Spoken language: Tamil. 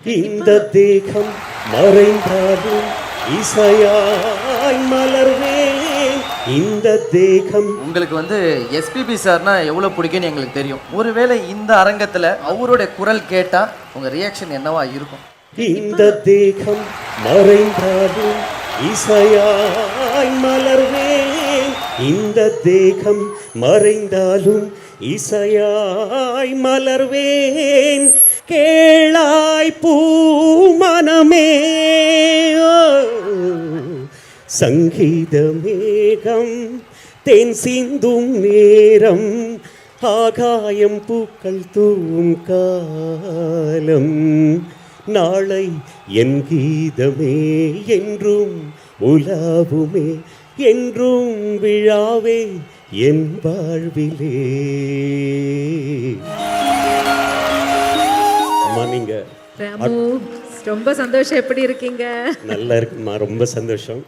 இந்த தேகம் மறைந்தாலும் இசையாய் மலர்வேன். இந்த தேகம் உங்களுக்கு எஸ்பிபி சார்னா எவ்வளவு பிடிக்கும்னு எங்களுக்கு தெரியும். ஒருவேளை இந்த அரங்கத்துல அவருடைய குரல் கேட்டா உங்க ரியாக்ஷன் என்னவா இருக்கும்? இந்த தேகம் மறைந்தாலும் இசையாய் மலர்வேன். இந்த தேகம் மறைந்தாலும் இசையாய் மலர்வேன். கேளாய் பூமனமே சங்கீத மேகம் தேன் சிந்தும் நேரம் ஆகாயம் பூக்கள் தூவும் காலம். நாளை என் கீதமே என்றும் உலாவுமே என்றும் விழாவே என் வாழ்விலே. நீங்க ராமு ரொம்ப சந்தோஷம். எப்படி இருக்கீங்க? நல்லா இருக்குமா? ரொம்ப சந்தோஷம்.